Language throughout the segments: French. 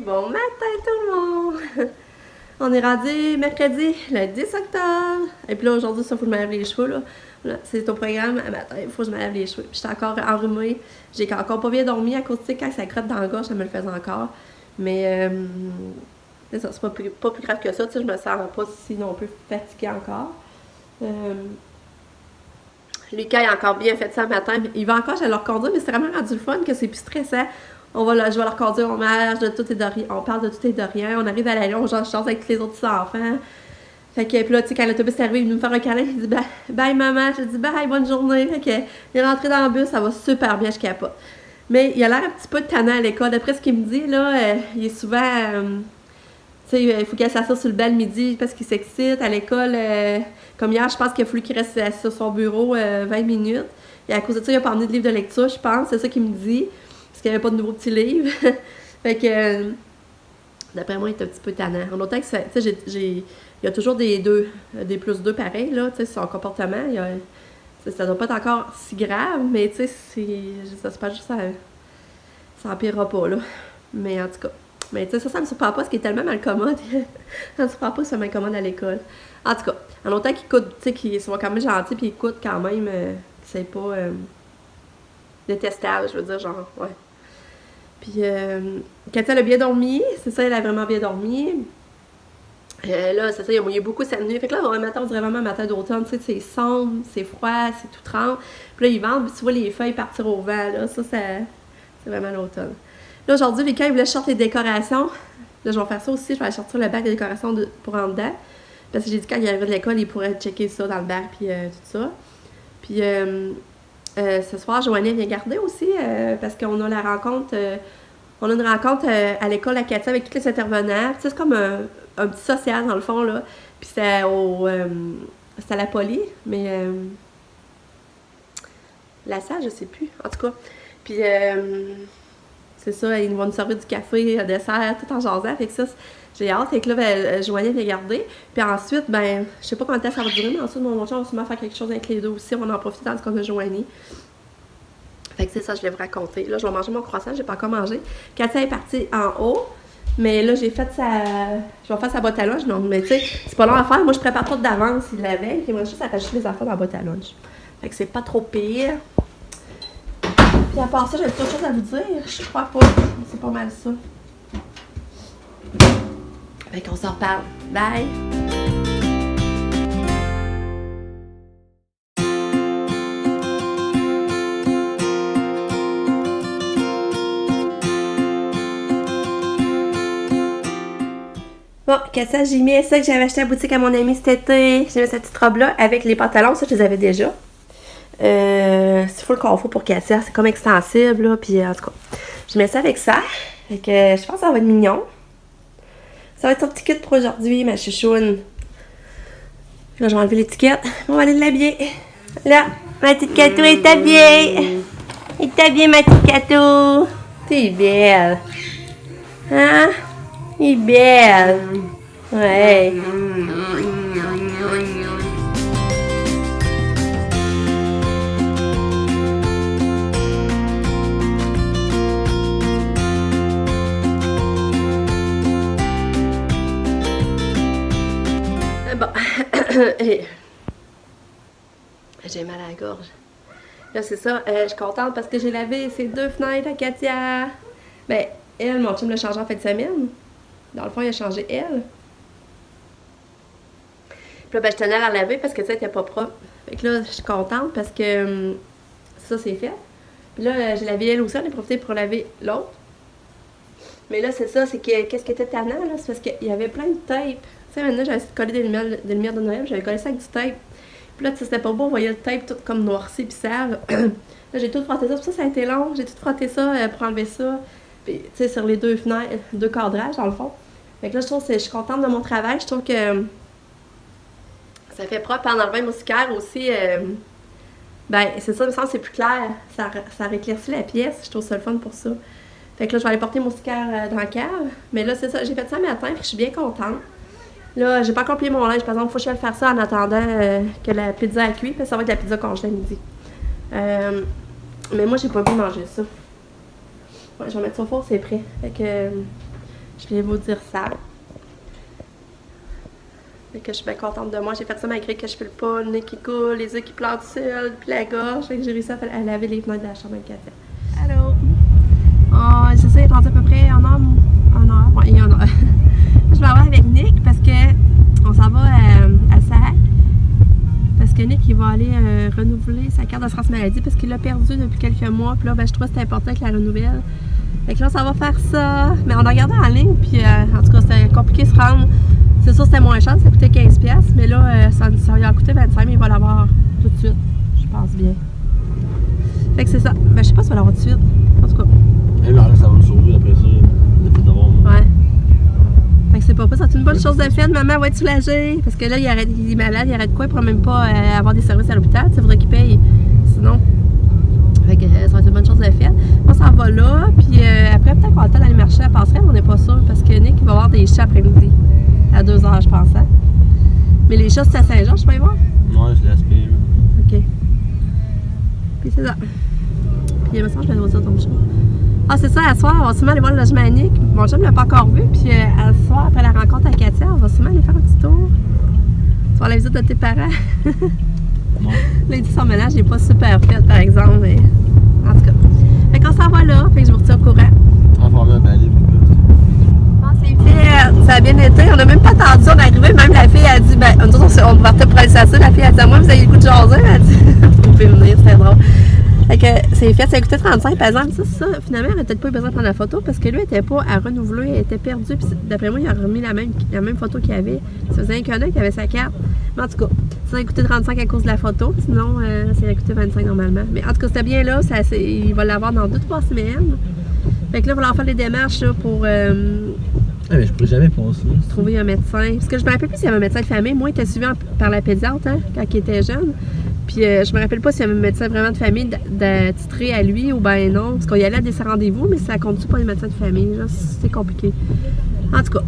Bon matin tout le monde! On est rendu mercredi, le 10 octobre. Et puis là, aujourd'hui, ça, faut que je me lave les cheveux, là. Voilà, c'est au programme, à matin, il faut que je me lave les cheveux. Puis j'étais encore enrhumée. J'ai encore pas bien dormi à cause, tu sais, quand ça crotte dans la gorge, ça me le faisait encore. Mais, c'est ça, c'est pas plus grave que ça, tu sais, je me sens pas si non plus fatiguée encore. Lucas, il a encore bien fait ça le matin. Il va encore, je vais le reconduire, mais c'est vraiment rendu le fun que c'est plus stressant. Je vais leur reconduire, on marche de tout et de rien, on parle de tout et de rien, on arrive à la on chante avec les autres enfants. Fait que, puis là, tu sais, quand l'autobus est arrivé, il nous faire un câlin, il dit bye maman, je dis bye, bonne journée. Fait que, il est rentré dans le bus, ça va super bien, je capote. Mais il a l'air un petit peu tannant à l'école, d'après ce qu'il me dit, là, il est souvent, tu sais, il faut qu'il s'assure sur le banc le midi parce qu'il s'excite à l'école. Comme hier, je pense qu'il a fallu qu'il reste sur son bureau 20 minutes. Et à cause de ça, il n'a pas emmené de livre de lecture, je pense, c'est ça qu'il me dit. Parce qu'il n'y avait pas de nouveaux petits livres. Fait que, d'après moi, il est un petit peu tannant. En autant que, tu sais, il y a toujours des plus deux pareils, là, tu sais, son comportement. Ça doit pas être encore si grave, mais tu sais, ça se passe juste, ça empirera pas, là. Mais en tout cas, mais tu sais, ça me surprend pas, parce qu'il est tellement malcommode. Ça me surprend pas si ça m'incommode à l'école. En tout cas, en autant qu'il écoute, tu sais, qu'il soit quand même gentil, puis il écoute quand même, c'est pas détestable, je veux dire, genre, ouais. Puis, Katia, elle a bien dormi. C'est ça, elle a vraiment bien dormi. Là, c'est ça, il a mouillé beaucoup cette nuit. Fait que là, un matin, on dirait vraiment un matin d'automne. Tu sais, c'est sombre, c'est froid, c'est tout tremble. Puis là, il vente, puis tu vois les feuilles partir au vent. Là, ça c'est vraiment l'automne. Là, aujourd'hui, Lucas, il voulait sortir les décorations. Là, je vais faire ça aussi. Je vais aller sortir le bac de décorations pour en dedans. Parce que j'ai dit, quand il arrivait de l'école, il pourrait checker ça dans le bac, puis tout ça. Puis, ce soir, Joanie vient garder aussi, parce qu'on a la rencontre, on a une rencontre à l'école à Katia avec tous les intervenants. Tu sais, c'est comme un petit social dans le fond, là. Puis c'est à la Poly, mais la salle, je sais plus, en tout cas. Puis c'est ça, ils vont nous servir du café, un dessert, tout en jasant. Fait que ça, j'ai hâte. Fait que là, Joanie vient garder. Puis ensuite, ben, je sais pas combien de temps ça va durer, mais ensuite, mon chum va sûrement faire quelque chose avec les deux aussi. On va en profiter dans ce qu'on a Joanie. Fait que c'est ça, je vais vous raconter. Là, je vais manger mon croissant, j'ai pas encore mangé. Katia est partie en haut, mais là, j'ai fait je vais faire sa boîte à lunch. Non, mais tu sais, c'est pas long à faire. Moi, je prépare tout d'avance la veille. J'aimerais juste arracher les affaires dans la boîte à lunch. Fait que c'est pas trop pire. Puis à part ça, j'ai autre chose à vous dire. Je crois pas. C'est pas mal ça. Fait qu'on s'en reparle. Bye! Bon, Katia, j'ai mis ça que j'avais acheté à la boutique à mon ami cet été. J'ai mis cette petite robe-là avec les pantalons. Ça, je les avais déjà. C'est full confort pour Katia. C'est comme extensible, là. Puis, en tout cas, je mets ça avec ça. Fait que je pense que ça va être mignon. Ça va être son petit kit pour aujourd'hui, ma chouchoune. Là, je vais enlever l'étiquette. On va aller l'habiller. Là, ma petite Cato est habillée. Est habillée, ma petite Cato. T'es belle. Hein? Elle est belle. Ouais. Bon. J'ai mal à la gorge. Là, c'est ça. Je suis contente parce que j'ai lavé ces deux fenêtres à Katia. Ben, elle, mon chum l'a changé en fin de semaine. Dans le fond, il a changé elle. Puis là, ben, je tenais à la laver parce que ça n'était pas propre. Fait que là, je suis contente parce que ça, c'est fait. Puis là, j'ai lavé elle aussi. On a profité pour laver l'autre. Mais là, c'est ça. C'est que, qu'est-ce qui était tannant, là? C'est parce qu'il y avait plein de tape. Tu sais, maintenant, j'avais collé des lumières de Noël. J'avais collé ça avec du tape. Puis là, c'était pas beau. On voyait le tape tout comme noirci puis sale. Là, j'ai tout frotté ça. Puis ça a été long. J'ai tout frotté ça pour enlever ça. Puis, tu sais, sur les deux fenêtres, deux cadrages, dans le fond. Fait que là, je suis contente de mon travail. Je trouve que ça fait propre. En enlevant les moustiquaires aussi, ben, c'est ça, il me semble que c'est plus clair. Ça réclaircit la pièce. Je trouve ça le fun pour ça. Fait que là, je vais aller porter mon moustiquaire dans la cave. Mais là, c'est ça. J'ai fait ça le matin, puis je suis bien contente. Là, j'ai pas encore plié mon linge. Par exemple, il faut que je aille faire ça en attendant que la pizza a cuit. Parce que ça va être la pizza congelée à midi. Mais moi, j'ai pas pu manger ça. Ouais, je vais mettre ça au four, c'est prêt. Fait que Je viens vous dire ça. Fait que je suis bien contente de moi. J'ai fait ça malgré que je file pas, le nez qui coule, les yeux qui plantent seul, puis la gorge. Fait que j'ai réussi à laver les fenêtres de la chambre de Katia. Allô? Oh, c'est ça, il est rendu à peu près 1 heure. 1 heure? Ouais, il y a 1 heure. Je vais avoir avec Nick parce que on s'en va à SAC. Parce que Nick, il va aller renouveler sa carte d'assurance maladie parce qu'il l'a perdu depuis quelques mois. Puis là, ben, je trouvais que c'était important qu'il la renouvelle. Fait que là, ça va faire ça. Mais on a regardé en ligne, puis en tout cas, c'était compliqué de se rendre. C'est sûr, c'était moins cher, ça coûtait 15$. Mais là, ça lui a coûté 25$, mais il va l'avoir tout de suite. Je pense bien. Fait que c'est ça. Ben, je sais pas si il va l'avoir tout de suite. En tout cas. Et là, ça va me sauver après ça. Le fait d'avoir. Ouais. Fait que c'est pas ça. C'est une bonne chose de fait. Maman va être soulagée. Parce que là, il est malade, il arrête quoi? Il pourra même pas avoir des services à l'hôpital. Il faudrait qu'il paye. Sinon. Fait que ça va être une bonne chose de fait. On s'en va là. Puis après, peut-être qu'on va le temps d'aller marcher à la passerelle, mais on n'est pas sûr. Parce que Nick, il va avoir des chats après-midi. À 2h, je pense. Hein? Mais les chats, c'est à Saint-Jean, je peux y voir? Ouais, je l'aspire. OK. Puis c'est ça. Puis il me semble que je vais dire ton chat. Ah, c'est ça, à soir, on va sûrement aller voir le logement à Nick. Mon chum ne l'a pas encore vu. Puis à soir, après la rencontre à Katia, on va sûrement aller faire un petit tour. Tu vas la visite de tes parents. Non. Là, il dit son ménage n'est pas super fait, par exemple. Mais en tout cas. Fait qu'on s'en va là. Fait que je vous retiens au courant. On va faire un balai, Ah, c'est fait. Ça a bien été. On n'a même pas attendu. On est arrivé. Même la fille a dit, ben, nous autres, on partait pour aller s'asseoir. La fille a dit à moi, vous avez le goût de jaser? Elle a dit, vous pouvez venir, c'était drôle. Fait que c'est fait, ça a coûté 35 par exemple. Ça, finalement, elle n'a peut-être pas eu besoin de prendre la photo parce que lui, elle n'était pas à renouveler, elle était perdue. Puis d'après moi, il a remis la même photo qu'il avait. Ça faisait un connard qui avait sa carte. Mais en tout cas, ça a coûté 35 à cause de la photo. Sinon, ça a coûté 25 normalement. Mais en tout cas, c'était bien là. Il va l'avoir dans 2-3 semaines. Fait que là, il va leur faire les démarches là, pour mais je pourrais jamais penser. trouver un médecin. Parce que je me rappelle plus s'il y avait un médecin de famille. Moi, il était suivi par la pédiatre hein, quand il était jeune. Puis je me rappelle pas s'il y avait un médecin vraiment de famille d'attitré à lui ou ben non. Parce qu'on y allait à des rendez-vous, mais ça compte-tu pas les médecins de famille? C'est compliqué. En tout cas,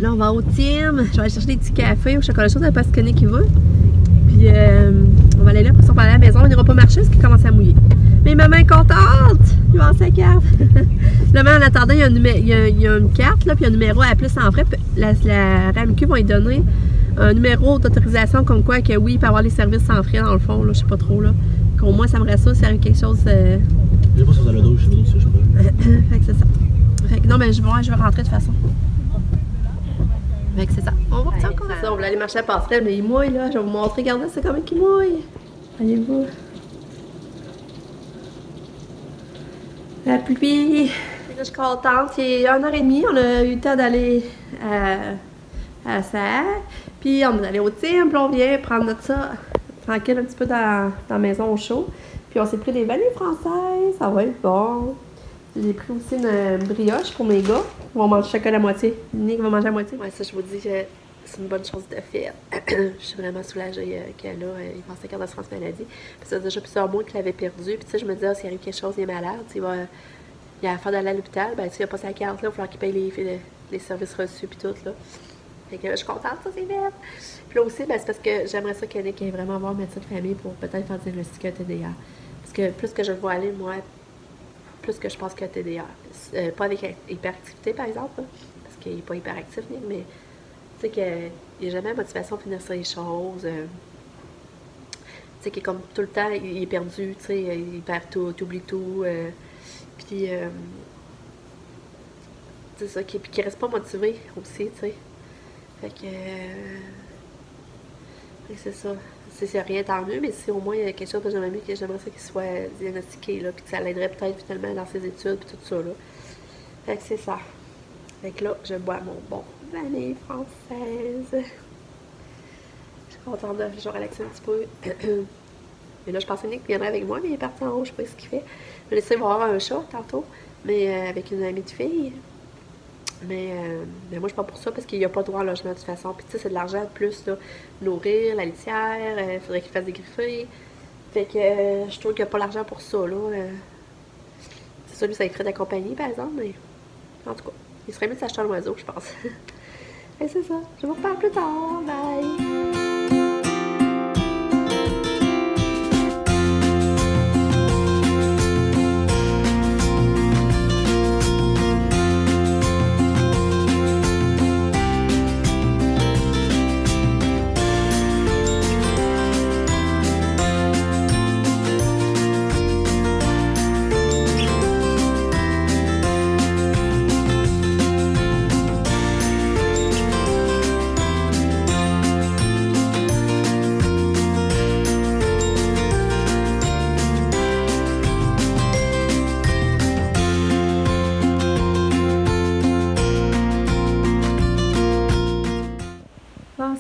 là, on va au team. Je vais aller chercher des petits cafés au chocolat chaud, pas ce que Nick veut. Puis on va aller là, pour on va aller à la maison. On n'ira pas marcher parce qu'il commence à mouiller. Mais maman est contente! Il va avoir sa carte. Là, en attendant, il y a une carte, là, puis un numéro à appeler sans frais. La RAMQ va lui donner un numéro d'autorisation comme quoi que oui, il peut avoir les services sans frais dans le fond, là, je sais pas trop là. Qu'au moins ça me rassure s'il y avait quelque chose. Je sais pas si ça le dos, je sais pas si je peux. Fait que c'est ça. Fait que non mais je vais rentrer de toute façon. Fait que c'est ça. On va partir encore. Ça, on voulait aller marcher à la passerelle, mais il mouille là. Je vais vous montrer, regardez, c'est comment qu'il mouille. Voyez-vous. La pluie. Là, je suis contente. Il est 1h30, on a eu le temps d'aller à SAC. Puis on est allé au team, puis on vient prendre notre ça tranquille un petit peu dans la maison au chaud. Puis on s'est pris des vanilles françaises, ça va être bon. J'ai pris aussi une brioche pour mes gars. Ils vont manger chacun la moitié. Nick va manger la moitié. Ouais, ça, je vous dis que c'est une bonne chose de faire. Je suis vraiment soulagée qu'elle a. Il pense à la carte d'assurance maladie. Puis ça faisait déjà plusieurs mois qu'il l'avait perdu. Puis tu sais, je me disais, s'il arrive quelque chose, il est malade, il a affaire d'aller à l'hôpital. Ben, tu il a pas sa carte, là, il va falloir qu'il paye les services reçus, puis tout, là. Fait que je suis contente, ça c'est bien. Puis là aussi, ben, c'est parce que j'aimerais ça que Nick ait vraiment voir un médecin de famille pour peut-être faire diagnostiquer un TDA. Parce que plus que je le vois aller, moi, plus que je pense qu'il y a un TDA. Pas avec hyperactivité, par exemple, là, parce qu'il n'est pas hyperactif, Nick, mais tu sais qu'il n'y a jamais la motivation de finir sur les choses. Tu sais, qu'il est comme tout le temps, il est perdu, tu sais, il perd tout, il oublie tout. Puis, c'est ça, puis qu'il reste pas motivé aussi, tu sais. Fait que c'est ça. Si c'est rien, tant mieux, mais si au moins il y a quelque chose que j'aimerais mieux, que j'aimerais ça qu'il soit diagnostiqué, là, puis que ça l'aiderait peut-être finalement dans ses études, puis tout ça, là. Fait que c'est ça. Fait que là, je bois mon bon vanille française. Je suis contente de je vais relaxer un petit peu. Mais là, je pensais que Nick viendrait avec moi, mais il est parti en haut, je sais pas ce qu'il fait. Je vais laisser voir un chat tantôt, mais avec une amie de fille. Mais moi, je suis pas pour ça parce qu'il n'y a pas droit à logement de toute façon. Puis, tu sais, c'est de l'argent de plus, là. Nourrir, la litière, il faudrait qu'il fasse des griffées. Fait que je trouve qu'il n'y a pas l'argent pour ça, là. C'est ça, lui, ça lui ferait d'accompagner, par exemple, mais en tout cas, il serait mieux de s'acheter un oiseau, je pense. Et c'est ça. Je vous reparle plus tard. Bye!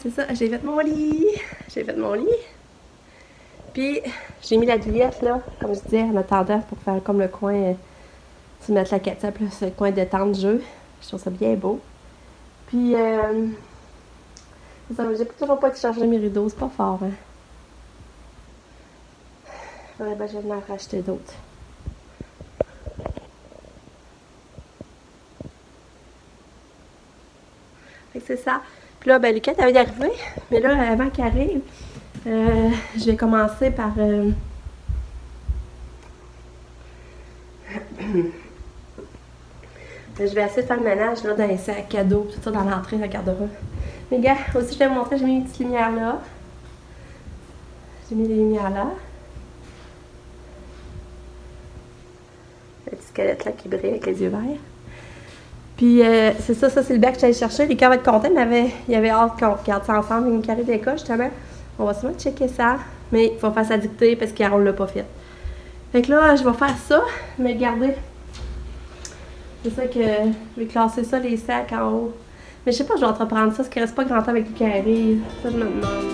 c'est ça, j'ai fait mon lit. J'ai fait mon lit. Puis, j'ai mis la douillette, là, comme je disais, en attendant pour faire comme le coin, tu mettre la ketchup, là, c'est le coin détente jeu. Je trouve ça bien beau. Puis, j'ai toujours pas été changer mes rideaux, c'est pas fort, hein. Ouais, ben, je vais en racheter d'autres. Fait que c'est ça. Puis là, ben, Lucas avait d'arriver. Mais là, avant qu'il arrive, je vais commencer par... je vais essayer de faire le ménage là, dans les sacs cadeaux, tout ça dans l'entrée de la garde-robe. Mais gars, aussi je vais vous montrer, j'ai mis une petite lumière là. J'ai mis des lumières là. Le petit squelette là qui brille avec les yeux verts. Puis c'est ça c'est le bac que j'allais chercher. Les gars vont être contents, mais il y avait hâte qu'on regarde ça ensemble. Une carré d'école justement. On va sûrement checker ça. Mais il faut faire sa dictée parce qu'on l'a pas fait. Fait que là, je vais faire ça, mais regardez. C'est ça que je vais classer ça, les sacs en haut. Mais je sais pas, je vais entreprendre ça, parce qu'il reste pas grand temps avec les carrés. Ça, je me demande.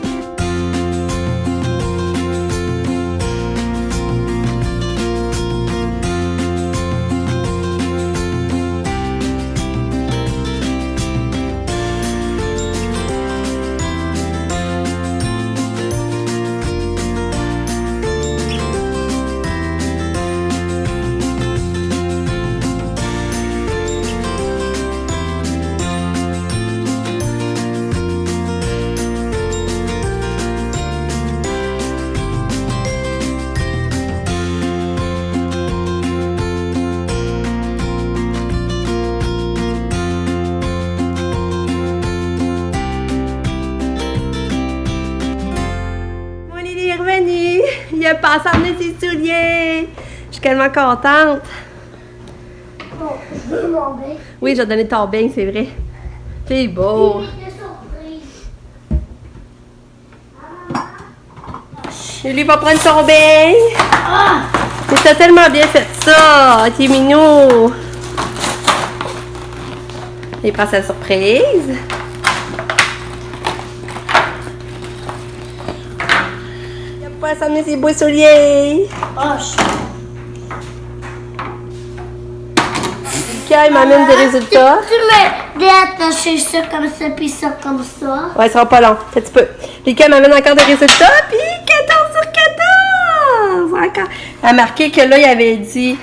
Il a passé à emmener ses souliers. Je suis tellement contente. Bon, je veux mon bain. Oui, j'ai donné ton bain, c'est vrai. C'est beau. Julie va prendre son bain. Ah! T'as tellement bien fait ça. T'es mignon. Il passe à la surprise. Il a pas s'amener ses beaux souliers. Oh, Lucas, il m'amène des résultats. Tu m'aider à attacher ça comme ça, puis ça comme ça. Ouais, ça sera pas long. Un petit peu. Lucas m'amène encore des résultats, puis 14 sur 14! Encore. Elle a marqué que là, il avait dit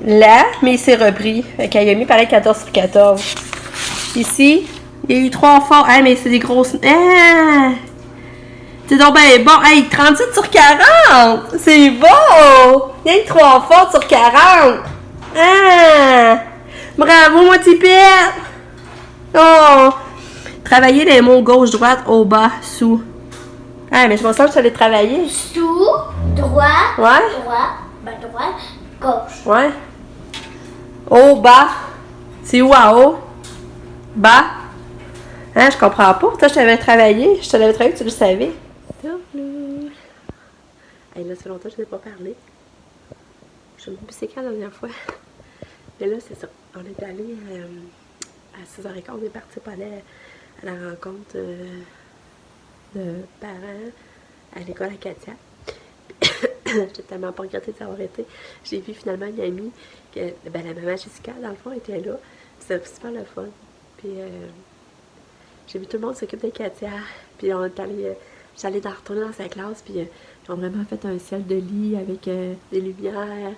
là, mais il s'est repris. Fait qu'elle a mis pareil 14 sur 14. Ici, il y a eu 3 forts. Ah, mais c'est des grosses. Ah! C'est donc ben bon. Hey, 37 sur 40! C'est beau! Il y a eu 3 forts sur 40. Ah! Bravo, mon petit père! Oh! Travailler les mots gauche, droite, au bas, sous. Ah, mais je me sens que tu allais travailler. Sous, droit, Ouais? droit, ben droit, gauche. Ouais. Au, bas. C'est où en haut? Bas. Hein, je comprends pas. Toi, je t'avais travaillé. Je te l'avais travaillé, tu le savais. Hey, là, ça fait longtemps que je n'ai pas parlé. Je me suis c'est quand la dernière fois. Mais là, c'est ça. On est allé à 6h15. On est parti pour aller à la rencontre de parents à l'école à Katia. J'ai tellement pas regretté d'avoir été. J'ai vu finalement une amie, que, ben, la maman Jessica, dans le fond, était là. C'était super le fun. Puis j'ai vu tout le monde s'occuper de Katia. Puis on est allé, j'allais retourner dans sa classe. Puis ils ont vraiment fait un ciel de lit avec des lumières.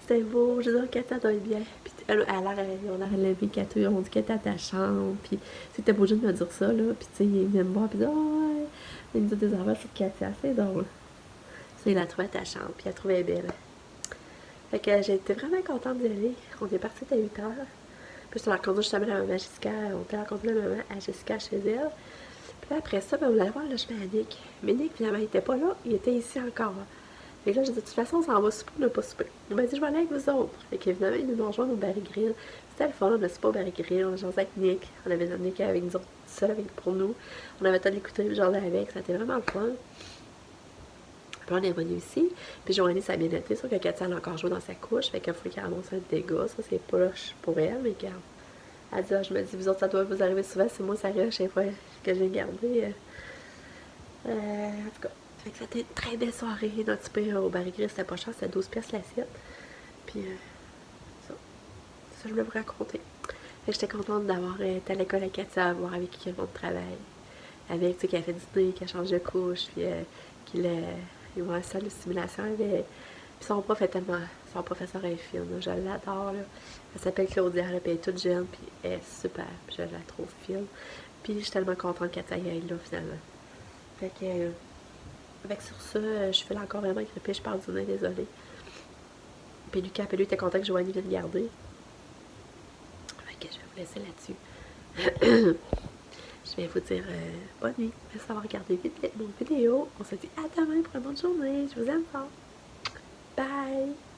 C'était beau. Je veux dire, Katia doit être bien. Puis on a relevé Katia. On dit Katia à ta chambre. Puis c'était beau juste de me dire ça, là. Puis tu sais, il venait me voir. Puis oh, ouais. Il me dit des affaires sur Katia. C'est drôle. Il a trouvé à ta chambre, puis il a trouvé belle. Fait que j'ai été vraiment contente d'y aller. On est parti à 8h. Puis on a rencontré justement la maman Jessica. On a rencontré la maman à Jessica chez elle. Puis après ça, ben, on allait voir le chemin à Nick. Mais Nick, finalement, il était pas là. Il était ici encore. Fait que là, j'ai dit, de toute façon, on s'en va souper, on n'a pas souper. Il m'a dit, je vais aller avec vous autres. Fait que finalement, ils nous ont rejoint au Barry Grill. C'était le fun, on a soupé au Barry Grill. On a jasé avec Nick. On avait donné Nick avec nous autres, seul avec pour nous. On avait tout écouté, le genre avec. Ça a été vraiment le fun. Puis on est revenu ici, puis Joanie, ça a bien été, sauf que Katia a encore joué dans sa couche, fait qu'il faut qu'elle annonce un dégât, ça c'est poche pour elle, mais regarde, Elle dit, ah, je me dis, vous autres, ça doit vous arriver souvent, c'est moi, ça arrive à chaque fois que j'ai gardé. En tout cas, fait que c'était une très belle soirée. Notre souper au Barry-Gris, c'était pas cher, c'était 12 pièces l'assiette. Puis, ça, je voulais vous raconter. Fait que j'étais contente d'avoir été à l'école à Katia, voir avec qui le monde travaille. Avec, tu sais, qui a fait du dîner, qui a changé de couche, puis ils vont à la salle de simulation. Puis son prof est tellement. Son professeur est fine, je l'adore, là. Elle s'appelle Claudia, puis elle est toute jeune, puis elle est super, puis je la trouve fine. Puis je suis tellement contente qu'elle aille là, finalement. Fait que. Avec sur ça, je fais là encore vraiment grippée, je pars du nez, désolée. Puis Lucas, lui, était content que Joanie vienne garder. Fait que je vais vous laisser là-dessus. Je vais vous dire bonne nuit. Merci d'avoir regardé mon vidéo. On se dit à demain pour une bonne journée. Je vous aime fort. Bye!